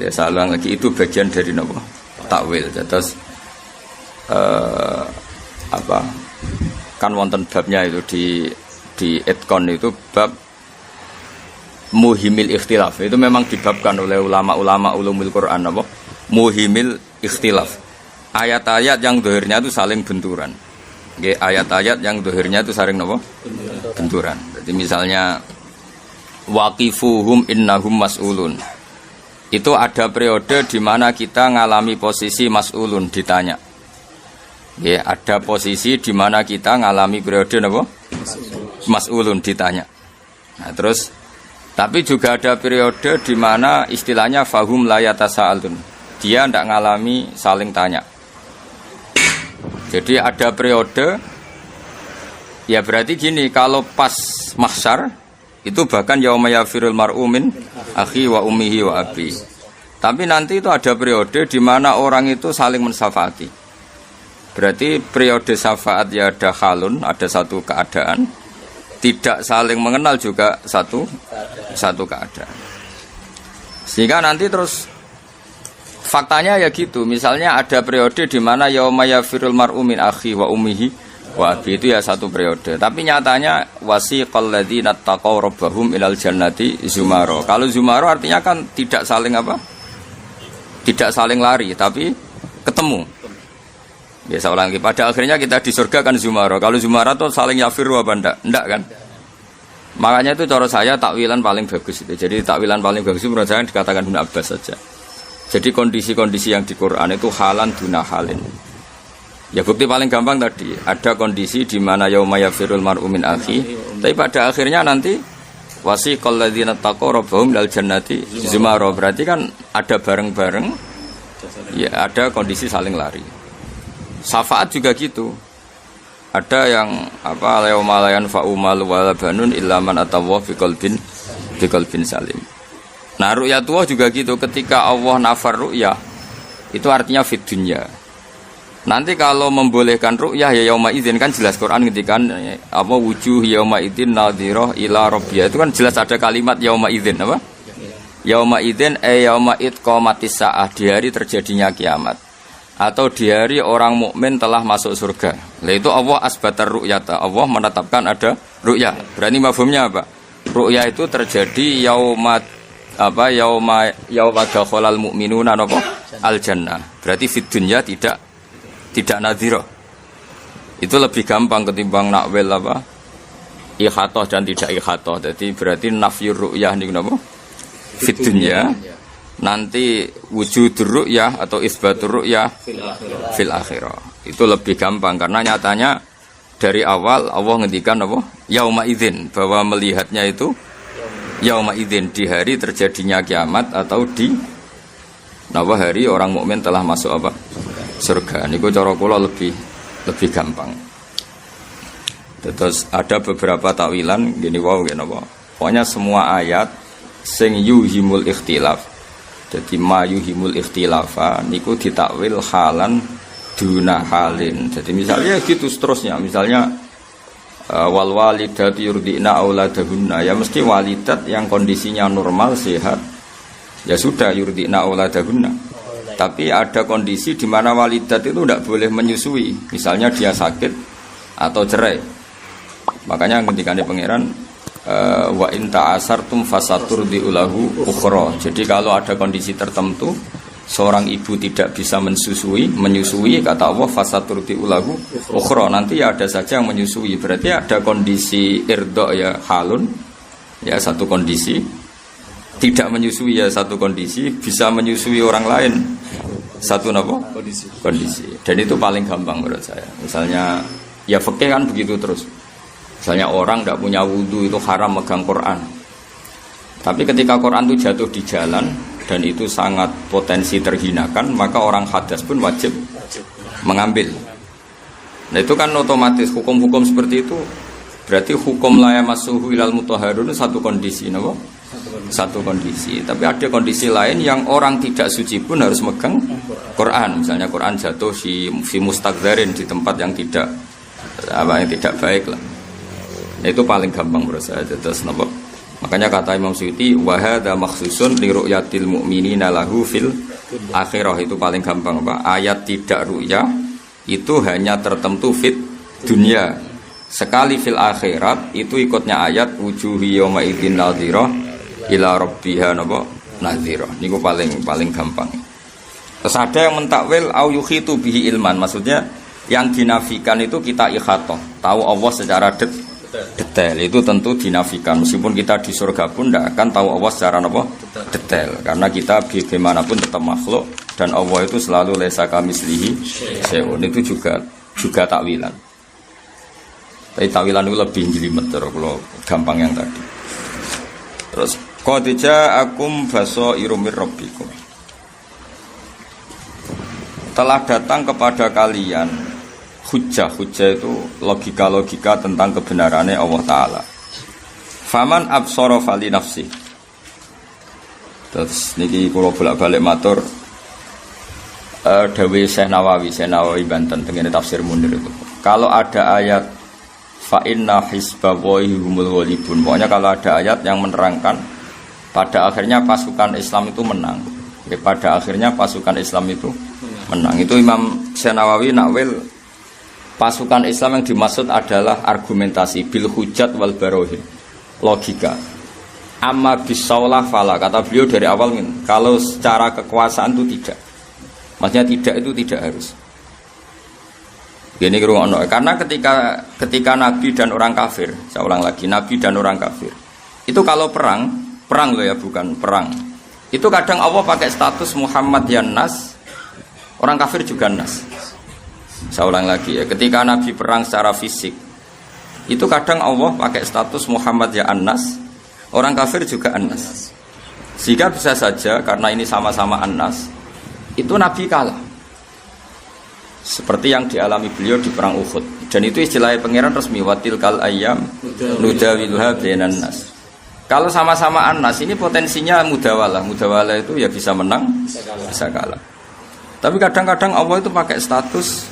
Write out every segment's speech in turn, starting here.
ya saya ulang lagi itu bagian dari nopo takwil. Terus apa kan wonten babnya itu di Etkon itu bab muhimil ikhtilaf itu memang dibabkan oleh ulama-ulama ulumul Quran apa muhimil ikhtilaf ayat-ayat yang dohirnya itu saling benturan. Ayat-ayat yang dohirnya itu saling apa benturan. Jadi misalnya waqifuhum innahum mas'ulun itu ada periode di mana kita ngalami posisi mas'ulun ditanya. Ada posisi di mana kita ngalami periode apa? Mas'ulun ditanya. Nah, terus tapi juga ada periode di mana istilahnya fahum la yatasaalun. Dia tidak ngalami saling tanya. Jadi ada periode ya berarti gini, kalau pas mahsyar itu bahkan yauma yafirul mar'u min akhi wa ummihi wa abi. Tapi nanti itu ada periode di mana orang itu saling mensafaati. Berarti periode syafaat ya ada halun, ada satu keadaan, tidak saling mengenal juga satu keadaan. Sehingga nanti terus faktanya ya gitu. Misalnya ada periode di mana yauma yafirul mar'u min akhi wa ummihi wa abi itu ya satu periode. Tapi nyatanya wasiqal ladzina taqaw rabbahum ilal jannati zumara. Kalau zumara artinya kan tidak saling apa? Tidak saling lari, tapi ketemu. Biasa ulang lagi. Pada akhirnya kita di surga kan zumara. Kalau zumara tuh saling yafiru apa enggak? Enggak kan? Makanya itu cara saya takwilan paling bagus itu. Jadi takwilan paling bagus itu menurut saya dikatakan Ibnu Abbas saja. Jadi kondisi-kondisi yang di Quran itu halan duna halin. Ya bukti paling gampang tadi, ada kondisi di mana yauma yafirul mar'u min akhi, tapi pada akhirnya nanti wasiqal ladzina taqaw rabbahum ilal jannati zumara. Berarti kan ada bareng-bareng. Ya ada kondisi saling lari. Syafaat juga gitu. Ada yang apa yauma la yanfa'u mal wala banun illa man atawa biqalbin salim. Nah ru'yatullah juga gitu, ketika Allah nafar ru'yah itu artinya fid dunya. Nanti kalau membolehkan ru'yah ya yauma idzin kan jelas Quran ngendikan apa wujuh yauma idzin nadhirah ila rabbiyah. Itu kan jelas ada kalimat yauma idzin apa? Yauma idzin yauma idqamatis saah, di hari terjadinya kiamat. Atau di hari orang mukmin telah masuk surga. Lah itu Allah asbatar ru'yata. Allah menetapkan ada ru'yah. Berarti mafhumnya apa? Ru'yah itu terjadi yauma dakhalal mu'minuna napa al jannah. Berarti fid dunya tidak nadhira. Itu lebih gampang ketimbang nakwil apa? Ikhatoh dan tidak ikhatoh. Jadi berarti nafyur ru'yah niku napa? Fid dunya. Nanti wujudur ru'yah atau isbatur ru'yah fil akhirah. Itu lebih gampang karena nyatanya dari awal Allah ngendikan apa? Yauma idzin, bahwa melihatnya itu yauma idzin, di hari terjadinya kiamat atau di hari orang mukmin telah masuk apa? Surga. Niku cara kula lebih gampang. Terus ada beberapa takwilan gini ngene apa? Pokoknya semua ayat sing yuhimul ikhtilaf. Jadi mayuhimul ikhtilafa niku ditakwil halan duna halin. Jadi misalnya gitu seterusnya. Misalnya wal walidati yurdina auladahunna, ya mesti walidat yang kondisinya normal sehat ya sudah yurdina auladahunna. Tapi ada kondisi di mana walidat itu tidak boleh menyusui. Misalnya dia sakit atau cerai. Makanya ketika pangeran wa in ta'asartum fasaturdi ulahu ukhra. Jadi kalau ada kondisi tertentu seorang ibu tidak bisa menyusui kata Allah fasaturdi ulahu ukhra, nanti ya ada saja yang menyusui. Berarti ada kondisi irdo ya halun ya satu kondisi, tidak menyusui ya satu kondisi, bisa menyusui orang lain satu apa? Kondisi. Dan itu paling gampang menurut saya. Misalnya ya fikih kan begitu terus. Misalnya orang tidak punya wudhu itu haram megang Quran. Tapi ketika Quran itu jatuh di jalan dan itu sangat potensi terhinakan, maka orang hadas pun wajib mengambil. Nah itu kan otomatis hukum-hukum seperti itu. Berarti hukum la yamassuhu ilal mutahharun satu kondisi, no? Satu kondisi. Tapi ada kondisi lain yang orang tidak suci pun harus megang Quran. Misalnya Quran jatuh fi mustaqdarin, di tempat yang tidak baik lah. Nah, itu paling gampang menurut saya. Terus Makanya kata Imam Suyuti, wa hadza makhsusun li ru'yatil mu'minina lahu fil akhirah. Itu paling gampang, Pak. Ayat tidak ru'ya itu hanya tertentu fit dunia. Sekali fil akhirat itu ikutnya ayat wujuhi yawma idzin nadhirah ila rabbiha nadhirah. Niku paling gampang. Terus ada yang mentakwil au yukhitu bihi ilman, maksudnya yang dinafikan itu kita ikhatoh, tahu Allah secara detail, itu tentu dinafikan. Meskipun kita di surga pun tidak akan tahu Allah secara detail, karena kita bagaimanapun tetap makhluk dan Allah itu selalu laisa kamislihi syai'un. Itu juga takwilan. Tapi takwilan itu lebih jelimet kalau gampang yang tadi. Terus qad ja'akum basairu mir rabbikum, telah datang kepada kalian hujjah itu logika tentang kebenarannya Allah Ta'ala. Faman absara fali nafsi. Terus niki kula bolak-balik matur dawe Syekh Nawawi Banten dengan tafsir Munir itu. Kalau ada ayat fa inna hizballahi humul ghalibun, pokoknya kalau ada ayat yang menerangkan pada akhirnya pasukan Islam itu menang. Pada akhirnya pasukan Islam itu menang. Itu Imam Syekh Nawawi nakwil pasukan Islam yang dimaksud adalah argumentasi bil hujjat wal barohin, logika. Amma bisaulah fala, kata beliau dari awal kalau secara kekuasaan itu tidak. Maksudnya tidak itu tidak harus. Gini karena ketika Nabi dan orang kafir, saya ulang lagi, Nabi dan orang kafir itu kalau perang loh ya, bukan perang. Itu kadang Allah pakai status Muhammad ya Nas, orang kafir juga Nas. Saya ulang lagi ya, ketika Nabi perang secara fisik, itu kadang Allah pakai status Muhammad ya An-Nas, orang kafir juga An-Nas. Sehingga bisa saja karena ini sama-sama An-Nas, itu Nabi kalah. Seperti yang dialami beliau di perang Uhud. Dan itu istilahnya pangeran resmi, watil kal ayyam nudawiluha bainan nas. Kalau sama-sama An-Nas ini potensinya mudawalah. Mudawalah itu ya bisa menang, bisa kalah. Tapi kadang-kadang Allah itu pakai status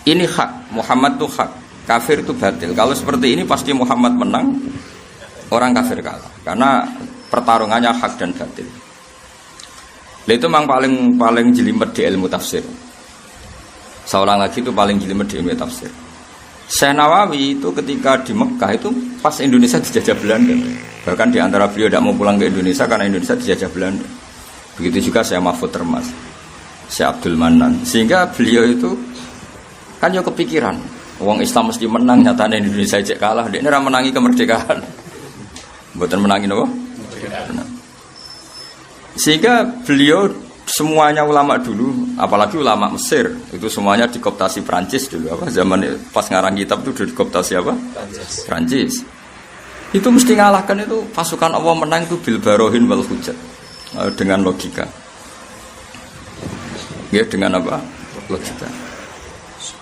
ini hak, Muhammad itu hak, kafir itu batil. Kalau seperti ini pasti Muhammad menang, orang kafir kalah. Karena pertarungannya hak dan batil. Itu memang paling jelimet di ilmu tafsir. Seorang lagi itu paling jelimet di ilmu tafsir. Syekh Nawawi itu ketika di Mekah itu pas Indonesia dijajah Belanda. Bahkan di antara beliau tidak mau pulang ke Indonesia karena Indonesia dijajah Belanda. Begitu juga Syekh Mahfud Termas, Syekh Abdul Manan. Sehingga beliau itu kan ya kepikiran, wong Islam mesti menang, nyatanya Indonesia cek kalah, dia ora menangi kemerdekaan. Mboten menangi napa? Sehingga beliau semuanya ulama dulu, apalagi ulama Mesir, itu semuanya dikooptasi Prancis dulu. Apa zaman pas ngarang kitab itu dikooptasi apa? Prancis. Itu mesti ngalahkan itu pasukan Allah menang itu bil barohin wal hujjat, dengan logika. Ya dengan apa? Logika.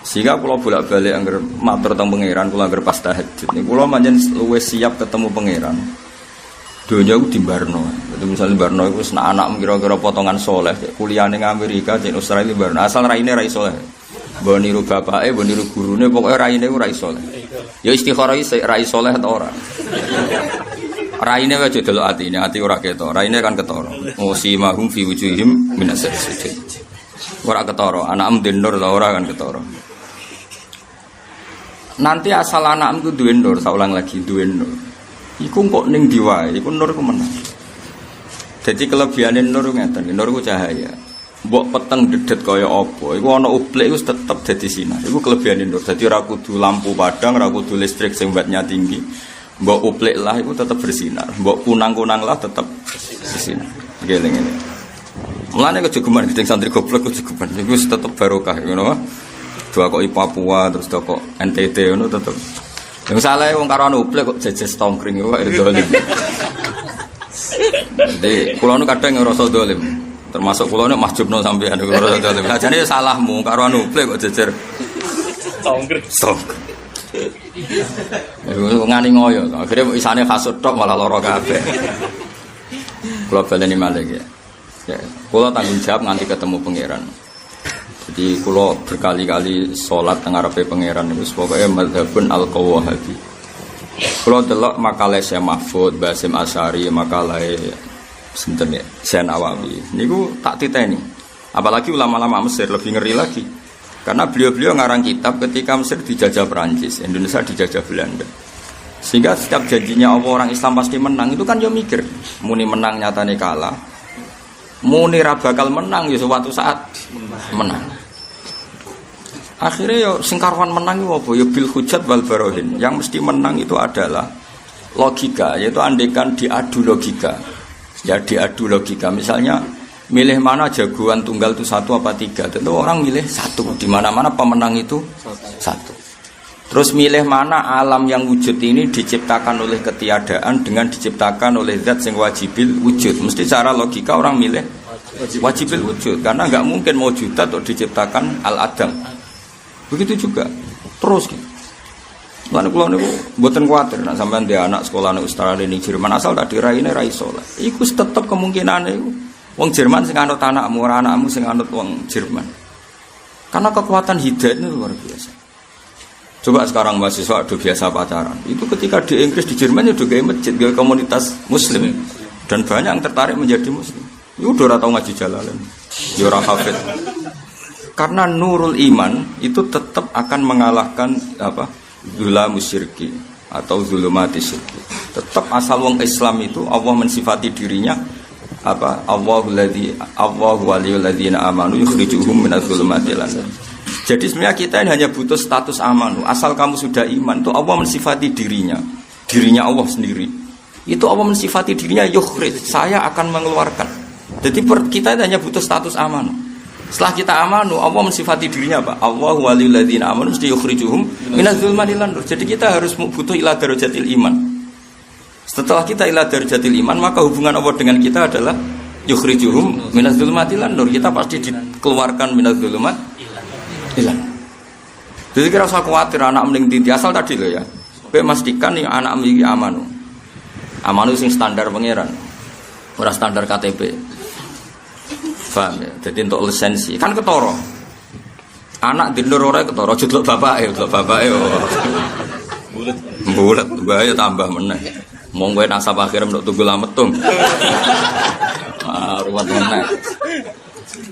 Sehingga kalau bolak-balik angger matur teng pangeran, kula angger pas tahajud niku kula manjen luwih siap ketemu pangeran. Donya ku di Barno. Itu misalnya Barno itu anak kira-kira potongan soleh, kuliah ning Amerika, di Australia Barno. Asal raine ra iso soleh. Mbok niru bapake, mbok niru gurune, pokoke raine ku ra iso soleh. Ya istikharah iki ra iso soleh ta ora. Raine wae delok atine, ati ora ketok. Raine kan ketara. Musimahum fi wujuhim minas sujud. Ora ketara, anakmu denur ta ora kan ketara. Nanti asal anakmu duwe nur, saya ulang lagi duwe nur. Iku kok ning ndi wae, iku nur ku menang. Jadi kelebihane nur ngeten, nur ku cahaya. Mbok peteng dedet kaya apa, iku ana uplik iku tetep dadi sinar. Iku kelebihane nur. Dadi ora kudu lampu padang, ora kudu listrik sing wattnya tinggi. Mbok uplik lah iku tetep bersinar. Mbok kunang-kunang lah tetep bersinar. Nggih ngene. Mulane kejegeman gedeng santri goblok kejegeman. Iku tetep barokah ngono. Dua kok Papua terus kok NTT ngono tetep. Yang salah wong karo anu uplek kok jejes tongkring iku kok dolim. Jadi kula nu kadang ngrasa dolim. Termasuk kula nek mahjubno sampean niku ngrasa dolim. Ajane salahmu karo anu uplek kok jejer tongkring. Iku ngani ngoyo. Akhire isane hasud tok malah lara kabeh. Kula baleni malih ya. Ya, kula tanggung jawab nganti ketemu pangeran. Jadi kalau berkali-kali sholat ngarepe pangeran itu pokoknya mazhabun al-Qawahabi. Kalau delok makalah Syekh Mahfud, Basim Asy'ari, makalah sinten ya, Syekh Nawawi. Niku tak titeni. Apalagi ulama-ulama Mesir lebih ngeri lagi. Karena beliau-beliau ngarang kitab ketika Mesir dijajah Perancis, Indonesia dijajah Belanda. Sehingga setiap janjinya Allah orang Islam pasti menang, itu kan dia mikir, muni menang nyatane kalah. Muni ra bakal menang ya suatu saat menang. Akhirnya ya singkarwan menang itu apa? Ya bil hujat wal barohin. Yang mesti menang itu adalah logika, yaitu andekan diadu logika. Ya diadu logika. Misalnya milih mana jagoan tunggal itu 1 apa 3. Tentu orang milih 1. Di mana-mana pemenang itu 1. Terus milih mana alam yang wujud ini diciptakan oleh ketiadaan dengan diciptakan oleh zat yang wajibil wujud. Mesti secara logika orang milih wajibil wujud. Karena nggak mungkin mewujudat atau diciptakan al-adam. Begitu juga terus gitu. Lan kula niku mboten kuwatir nek sampean dhe anak sekolah ning Australia ning Jerman asal tak diraine ra iso lah. Iku tetep kemungkinane iku wong Jerman sing anut anakmu ora anakmu sing anut wong Jerman. Karena kekuatan hidayah itu luar biasa. Coba sekarang mahasiswa udah biasa pacaran. Itu ketika di Inggris di Jerman udah gawe masjid, gawe komunitas muslim dan banyak yang tertarik menjadi muslim. Iku udah ora tau ngaji Jalalain. Ya ora hafid. Karena nurul iman itu tetap akan mengalahkan apa zulamus syirki atau zulumati syirki. Tetap asal wong Islam itu Allah mensifati dirinya apa Allahu waliyul ladzina amanu yukhrijuhum minadz zulumati ilan nur. Jadi sebenarnya kita ini hanya butuh status amanu. Asal kamu sudah iman itu Allah mensifati dirinya Allah sendiri. Itu Allah mensifati dirinya yukhrij, saya akan mengeluarkan. Jadi kita hanya butuh status amanu. Setelah kita amanu, Allah mensifati dirinya apa? Allahu waliyul ladzina amanu yukhrijuhum minadz zulumati ilan nur. Jadi kita harus butuh ila darajatil iman. Setelah kita ila darajatil iman, maka hubungan Allah dengan kita adalah yukhrijuhum minadz zulumati ilan nur. Kita pasti dikeluarkan minadz zulumat ilan. Jadi kira usah khawatir anak mending di asal tadi loh ya. Kowe memastikan nih anak memiliki amanu. Amanu sing standar pangeran. Ora standar KTP. Paham ya? Jadi untuk lisensi kan ketoro. Anak di nur ora ketoro, judul bapake, bulet, bahaya tambah meneh. Mong kowe nasab akhir untuk tunggu lametung. Ruwet meneh.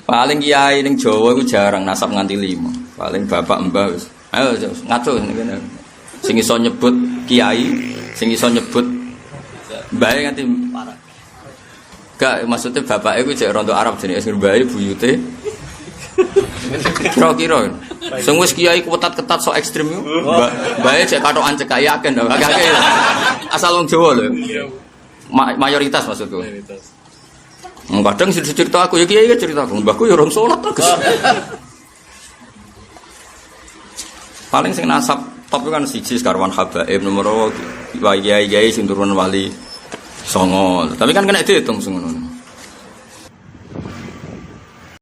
Paling kiai ning Jawa iku jarang nasab nganti 5. Paling bapak mbah wis. Ayo ngaco ngene. Sing iso nyebut kiai, sing iso nyebut mbah nganti parah. Gak, maksudnya bapak itu cek rontok Arab jenis bayi buyute. Kira-kira, sengwis kiai ketat-ketat so ekstrim itu. Bayi cek katokan cek yakin, asal wong Jawa loh. Mayoritas maksudku. Kadang cerita aku ya kiai cerita aku, mbahku ya orang sholat terus. Paling sing nasab top kan siji sekarwan habaib nomor kiai sing turun wali. Songo, tapi kan kena dihitung semua.